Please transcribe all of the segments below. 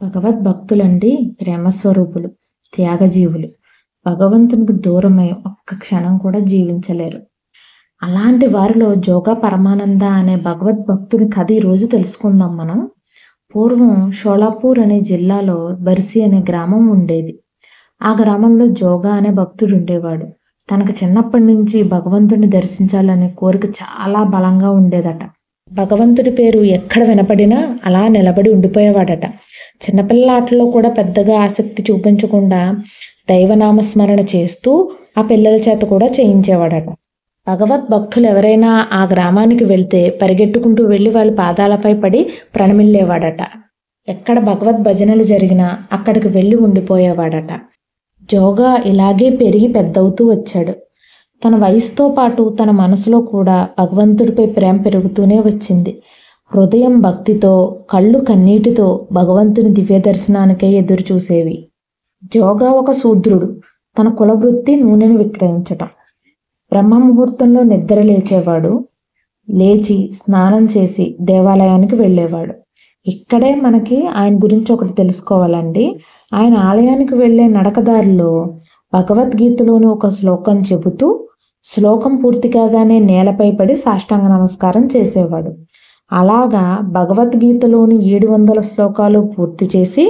భగవద్భక్తులండి ప్రేమస్వరూపులు, త్యాగజీవులు. భగవంతునికి దూరమై ఒక్క క్షణం కూడా జీవించలేరు. అలాంటి వారిలో జోగా పరమానంద అనే భగవద్భక్తుని కథ ఈరోజు తెలుసుకుందాం మనం. పూర్వం షోలాపూర్ అనే జిల్లాలో బర్సి అనే గ్రామం ఉండేది. ఆ గ్రామంలో జోగా అనే భక్తుడు ఉండేవాడు. తనకు చిన్నప్పటి నుంచి భగవంతుని దర్శించాలనే కోరిక చాలా బలంగా ఉండేదట. భగవంతుడి పేరు ఎక్కడ వినపడినా అలా నిలబడి ఉండిపోయేవాడట. చిన్నపిల్లల ఆటల్లో కూడా పెద్దగా ఆసక్తి చూపించకుండా దైవనామస్మరణ చేస్తూ ఆ పిల్లల చేత కూడా చేయించేవాడట. భగవద్భక్తులు ఎవరైనా ఆ గ్రామానికి వెళ్తే పరిగెట్టుకుంటూ వెళ్ళి వాళ్ళ పాదాలపై పడి ప్రణమిల్లేవాడట. ఎక్కడ భగవద్ భజనలు జరిగినా అక్కడికి వెళ్ళి ఉండిపోయేవాడట. జోగా ఇలాగే పెరిగి పెద్దవుతూ వచ్చాడు. తన వయసుతో పాటు తన మనసులో కూడా భగవంతుడిపై ప్రేమ పెరుగుతూనే వచ్చింది. హృదయం భక్తితో, కళ్ళు కన్నీటితో భగవంతుని దివ్య దర్శనానికై ఎదురు చూసేవి. జోగా ఒక శూద్రుడు. తన కులవృత్తి నూనెను విక్రయించటం. బ్రహ్మముహూర్తంలో నిద్ర లేచేవాడు. లేచి స్నానం చేసి దేవాలయానికి వెళ్ళేవాడు. ఇక్కడే మనకి ఆయన గురించి ఒకటి తెలుసుకోవాలండి. ఆయన ఆలయానికి వెళ్ళే నడకదారిలో భగవద్గీతలోని ఒక శ్లోకం చెబుతూ శ్లోకం పూర్తి కాగానే నేలపై పడి సాష్టాంగ నమస్కారం చేసేవాడు. అలాగా భగవద్గీతలోని 700 శ్లోకాలు పూర్తి చేసి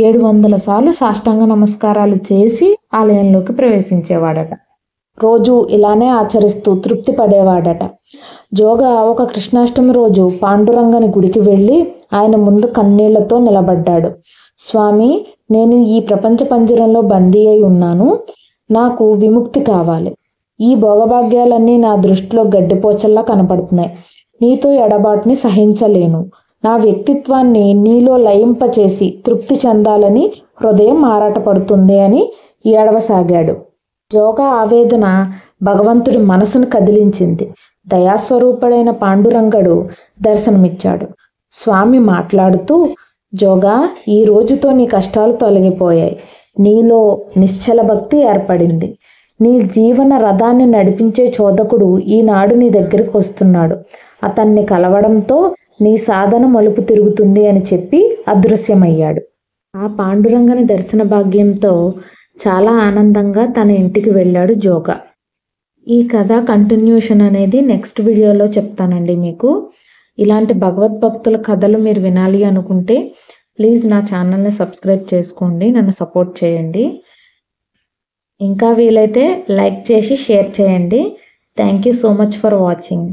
700 సార్లు సాష్టాంగ నమస్కారాలు చేసి ఆలయంలోకి ప్రవేశించేవాడట. రోజు ఇలానే ఆచరిస్తూ తృప్తి పడేవాడట. జోగా ఒక కృష్ణాష్టమి రోజు పాండురంగని గుడికి వెళ్ళి ఆయన ముందు కన్నీళ్లతో నిలబడ్డాడు. స్వామి, నేను ఈ ప్రపంచ పంజరంలో బందీ అయి ఉన్నాను. నాకు విముక్తి కావాలి. ఈ భోగభాగ్యాలన్నీ నా దృష్టిలో గడ్డిపోచల్లా కనపడుతున్నాయి. నీతో ఎడబాటుని సహించలేను. నా వ్యక్తిత్వాన్ని నీలో లయింపచేసి తృప్తి చెందాలని హృదయం ఆరాటపడుతుంది అని ఏడవసాగాడు. జోగా ఆవేదన భగవంతుడి మనసును కదిలించింది. దయాస్వరూపుడైన పాండురంగడు దర్శనమిచ్చాడు. స్వామి మాట్లాడుతూ, జోగా, ఈ రోజుతో నీ కష్టాలు తొలగిపోయాయి. నీలో నిశ్చల భక్తి ఏర్పడింది. నీ జీవన రథాన్ని నడిపించే చోదకుడు ఈనాడు నీ దగ్గరికి వస్తున్నాడు. అతన్ని కలవడంతో నీ సాధన మలుపు తిరుగుతుంది అని చెప్పి అదృశ్యమయ్యాడు. ఆ పాండురంగని దర్శన భాగ్యంతో చాలా ఆనందంగా తన ఇంటికి వెళ్ళాడు జోగా. ఈ కథ కంటిన్యూషన్ అనేది నెక్స్ట్ వీడియోలో చెప్తానండి మీకు. ఇలాంటి భగవద్భక్తుల కథలు మీరు వినాలి అనుకుంటే ప్లీజ్ నా ఛానల్ని సబ్స్క్రైబ్ చేసుకోండి, నన్ను సపోర్ట్ చేయండి. ఇంకా వీలైతే లైక్ చేసి షేర్ చేయండి. Thank you so much for watching.